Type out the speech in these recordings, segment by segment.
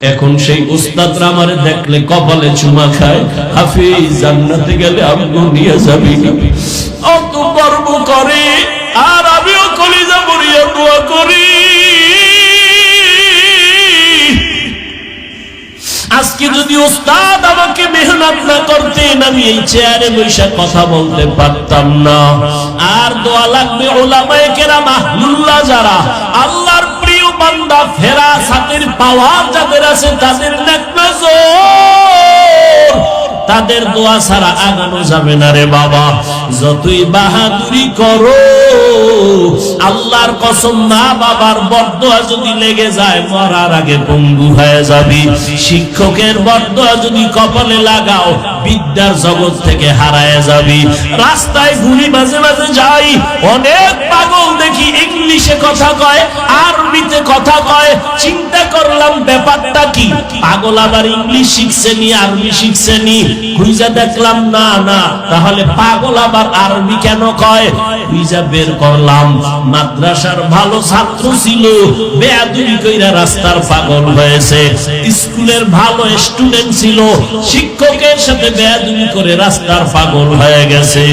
এখন সেই উস্তাদরা আমারে দেখলে কপালে চুমা খায়, হাফিজ জান্নাতে গেলে আমগো নিয়ে যাবি না, অত গর্ব করে। আর আমিও কলিজা ভরিয়া দোয়া করি, আজকে যদি উস্তাদ আমাকে মেহনত না করতেন আমি এই চেয়ারে বসে কথা বলতে পারতাম না। আর দোয়া লাগবে উলামায়ে কেরাম আহলুল্লাহ যারা আল্লাহর প্রিয় বান্দা ফেরাসাতের পাওয়ার যাদের আছে তাদের নেক নজর, তাদের দোয়া ছাড়া আগানো যাবে না রে বাবা। যতই বাহাদুরি করো আল্লাহর কসম মা বাবার বরদোয়া যদি লেগে যায় মরার আগে পঙ্গু হয়ে যাবি। শিক্ষকের বরদোয়া যদি কপালে লাগাও বিদ্যার জগৎ থেকে হারায় যাবি। রাস্তায় ঘুরি মাঝে মাঝে যাই, অনেক পাগল দেখি ইংলিশে কথা কয়, আরবিতে কথা কয়। চিন্তা করলাম ব্যাপারটা কি, পাগল আবার ইংলিশ শিখছে নি আরবি শিখছে নি? খুঁজে দেখলাম না না, তাহলে পাগল আবার আরবি কেন কয়? খুঁজে বের করলাম মাদ্রাসার ভালো ছাত্র ছিল, বেয়াদবি কইরা রাস্তার পাগল হয়েছে। স্কুলের ভালো স্টুডেন্ট ছিল, শিক্ষকের সাথে বেয়াদবি করে রাস্তার পাগল হয়ে গেছে।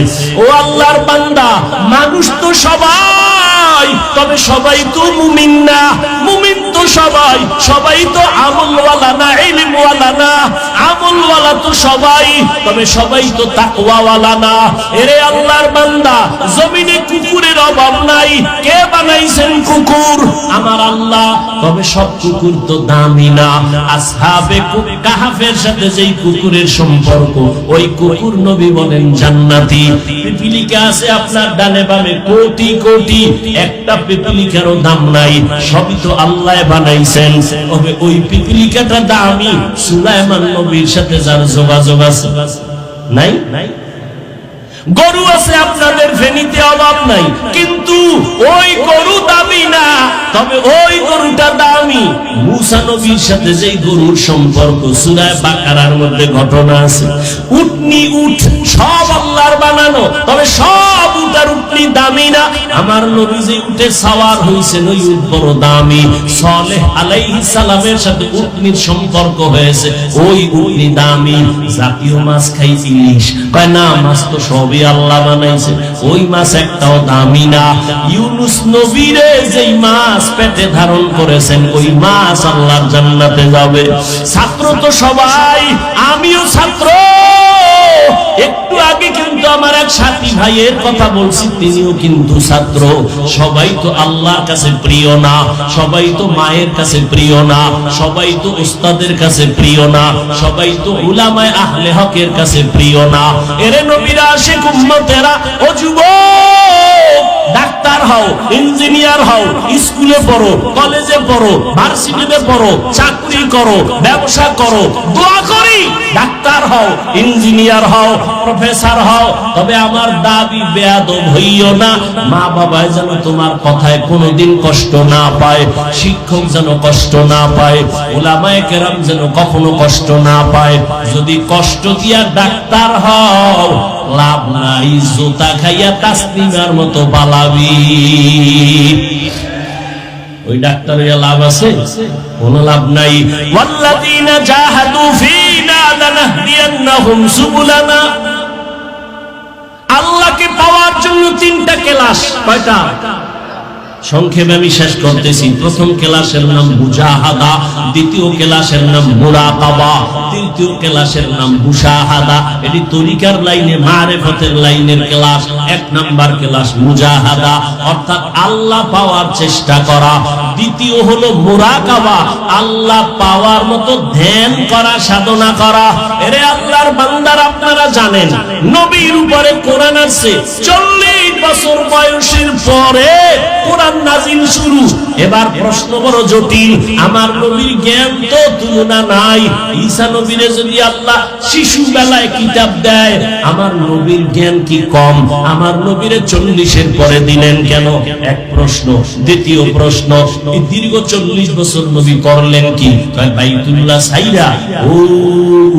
ও আল্লাহর বান্দা, মানুষ তো সবাই, তবে সবাই তো মুমিন না। মুমিন তো সবাই, সবাই তো আমলওয়ালা না, ইলমওয়ালা না। আমলওয়ালা তো সবাই, তবে সবাই তো তাকওয়াওয়ালা না। এরে আল্লাহর বান্দা, জমিনে কুকুরের অভাব নাই। কে বানাইছেন কুকুর? আমার আল্লাহ। তবে সব কুকুর তো দামি না। আসহাবে কাহাফের সাথে যেই কুকুরের সম্পর্ক, ওই কুকুর নবী বলেন জান্নাতি। পিপিলিকা আছে আপনার ডানে বামে কোটি কোটি, একটা পিপিলিকারও দাম নাই। সবই তো আল্লাহ বানাইছেন, তবে ওই পিপিলিকাটা দামি। সুলাইমান নবীর সাথে যার যোগাযোগ আছে নাই নাই। গরু আছে আপনাদের ফেনীতে, অভাব নাই, কিন্তু ওই গরু দামি না, তবে ওই গরুটা দামি। মুসা নবীর সাথে যেই গরুর সম্পর্ক, সূরা বাকারার মধ্যে ঘটনা আছে। উটনি উট সব আল্লাহর বানানো, তবে সব উট আর উটনি দামি না। আমার নবী যে উটে সাওয়ার হইছেন ওই উট বড় দামি। সালেহ আলাইহিস সালামের সাথে উটনির সম্পর্ক হয়েছে, ওই উটনি দামি। জাতীয় মাছ খাই ইলিশ, কয় না মাছ তো সব আল্লাহ বানাইছে, ওই মাছ একটাও দামি না। ইউনুস নবীরে যেই মাছ পেটে ধারণ করেছেন ওই মাছ আল্লাহর জান্নাতে যাবে। ছাত্র তো সবাই, আমিও ছাত্র। একটু আগে কিন্তু আমার এক সাথী ভাইয়ের কথা বলছি, তিনিও কিন্তু ছাত্র। সবাই তো আল্লাহর কাছে প্রিয় না, সবাই তো মায়ের কাছে প্রিয় না, সবাই তো উস্তাদের কাছে প্রিয় না, সবাই তো উলামায়ে আহলে হকের কাছে প্রিয় না। এরে নবীরা আশিক উম্মতেরা, ও যুবক, ডাক্তার হও, ইঞ্জিনিয়ার হও, স্কুলে পড়ো, কলেজে পড়ো, ভার্সিটিতে পড়ো, চাকরি করো, ব্যবসা করো, দোয়া করি ডাক্তার হও, ইঞ্জিনিয়ার হও, প্রফেসর হও। তবে আমার দাবি বেয়াদব হইও না। মা বাবা যেন তোমার কথায় কোনোদিন কষ্ট না পায়, শিক্ষক যেন কষ্ট না পায়, উলামায়ে কেরাম যেন কখনো কষ্ট না পায়। যদি কষ্ট দিয়া ডাক্তার হও লাভ নাই, জুতা খাইয়া তাসলিমার মতো পালাবি। ওই ডাক্তারের লাভ আছে? কোনো লাভ নাই। ওয়াল্লাযীনা জাহাদু ফীনা লানাহদিয়ান্নাহুম সুবুলানা। আল্লাহকে পাওয়ার জন্য তিনটা ক্লাস। কয়টা? সংক্ষেপে আমি শেষ করতেছি। প্রথম ক্লাসের নাম মুজাহাদা, দ্বিতীয় ক্লাসের নাম মুরাকাবা, তৃতীয় ক্লাসের নাম মুশাহাদা। এটি তরিকার লাইনে মারিফতের লাইনের ক্লাস। এক নাম্বার ক্লাস মুজাহাদা, অর্থাৎ আল্লাহ পাওয়ার চেষ্টা করা। দ্বিতীয় হলো মুরাকাবা, আল্লাহ পাওয়ার মতো ধ্যান করা, সাধনা করা। এরে আল্লাহর বান্দার, আপনারা জানেন নবীর উপরে কোরআন আসছে 40 বছর বয়সের পরে কোরআন নাজিল শুরু। এবার প্রশ্ন বড় জটিল। আমার নবীর জ্ঞান তো তুলনা নাই। ঈসা নবীরে যদি আল্লাহ শিশু বেলায় কিতাব দেয়, আমার নবীর জ্ঞান কি কম? আমার নবীরে 40-এর পরে দিলেন কেন? এক প্রশ্ন। দ্বিতীয় প্রশ্ন, এই দীর্ঘ 40 বছর নবী করলেন কি? বাইতুল্লাহ সাইরা ও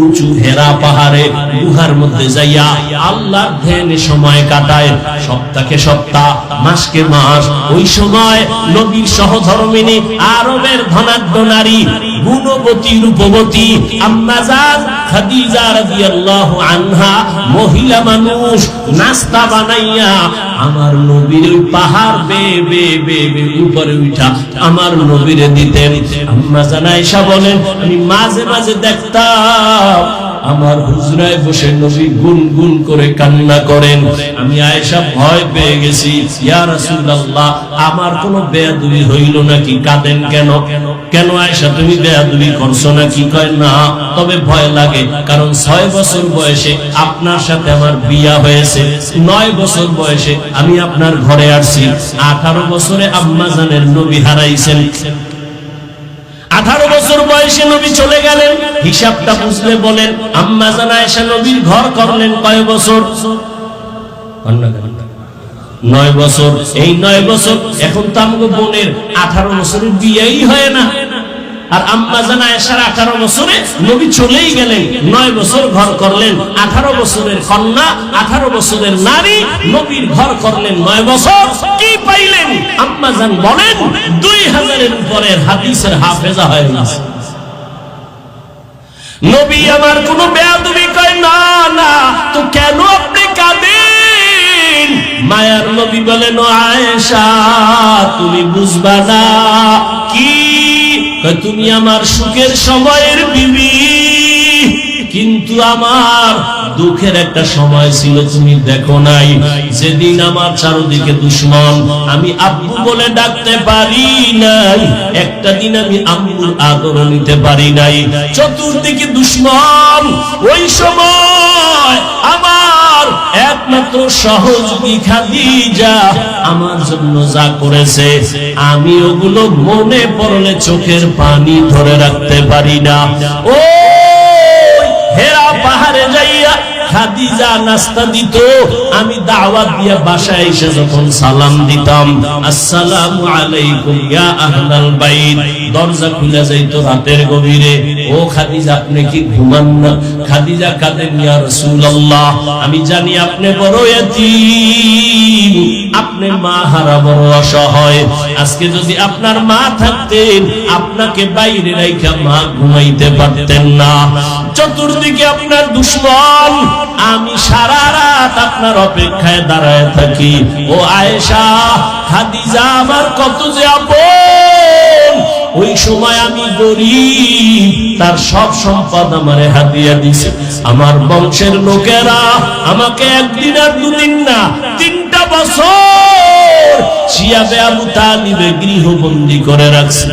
উঁচু হেরা পাহাড়ে গুহার মধ্যে যাইয়া আল্লাহর ধ্যানে সময় কাটায়। সপ্তাহকে সপ্তাহ, মাসকে মাস। ওই সময় নবীর সহধর্মিনী আরবের ধনাঢ্য নারী গুণবতী রূপবতী আম্মা জান খাদিজা রাদিয়াল্লাহু আনহা মহিলা মানুষ নাস্তা বানাইয়া আমার নবীর ওই পাহাড় বে উপরে উঠা আমার নবীরে দিতেন। আম্মা জান আয়েশা বলেন আমি মাঝে মাঝে দেখতাম আমার হুজরায় বসে নবী গুনগুন করে কান্না করেন। আমি আয়েশা ভয় পেয়ে গেছি, ইয়া রাসূলুল্লাহ আমার কোনো বেয়াদবি হইল নাকি, কাঁদেন কেন? কেন আয়েশা তুমি বেয়াদবি করছো নাকি? কয় না, তবে ভয় লাগে, কারণ 6 বছর বয়সে আপনার সাথে আমার বিয়া হয়েছে, 9 বছর বয়সে আমি আপনার ঘরে আসছি, 18 বছরে আম্মা জানের নবী হারাইছেন। 18 বছর বয়সে নবী চলে গেলেন, হিসাবটা বুঝলে বলেন আম্মা জান আয়েশা নবীর ঘর করলেন কয় বছর? 9 বছর। এই 9 বছর এখন তো আমগো বোনের 18 বছরের বিয়েই হয় না, আর আম্মা জান আয়েশার 18 বছরে নবী চলেই গেলেন, 9 বছর ঘর করলেন, 18 বছরের কন্যা 18 বছরের নারী নবীর ঘর করলেন 9 বছর। কি পাইলেন? আম্মা জান বলেন 2000-এর উপরের হাদিসের হাফেজা হয়ে গেছে। নবী আমার কোনো বেয়াদবি কয় না, না তো কেন আপনি কাঁদেন? মায়ার নবী বলেন ও আয়েশা তুমি বুঝবা না। কি? তুমি আমার সুখের সময়ের বিবি, কিন্তু আমার দুঃখের একটা সময় ছিল তুমি দেখো নাই, যেদিন আমার চারদিকে দুশ্মন, আমি আব্বু বলে ডাকতে পারি নাই, একটা দিন আমি আম্মুর আদর নিতে পারি নাই, চতুর্দিকে দুশ্মন। ওই সময় আমার একমাত্র সহযোগী খাদিজা আমার জন্য যা করেছে আমি ওগুলো মনে পড়লে চোখের পানি ধরে রাখতে পারি না। ও হেরা পাহাড়ে যাইয়া খাদিজা নাস্তা দিত, আমি দাওয়াত দিয়া বাসায় এসে যখন সালাম দিতাম আসসালামু আলাইকুম ইয়া আহলাল বাইত, দরজা খুলে যাইতো রাতের গভীরে। ও খাদিজা আপনি কি ঘুমান না? খাদিজা কাঁদেন ইয়া রাসূলুল্লাহ আমি জানি আপনি বড় এতিম, আপনি মা হারা বড় অসহায়, আজকে যদি আপনার মা থাকতেন আপনাকে বাইরে রাইখা মা ঘুমাইতে পারতেন না, চতুর্দিকে আপনার দুশ্মন, আমি সারা রাত আপনার অপেক্ষায় দাঁড়ায় থাকি। ও আয়েশা খাদিজা আমার কত যে আপন, ওই সময় আমি গরিব, তার সব সম্পদ আমারে হাদিয়া দিছে, আমার বংশের লোকেরা আমাকে একদিন আর দুদিন না 3টা বছর শিয়াবে আবু তালিবে গৃহবন্দী করে রাখছে।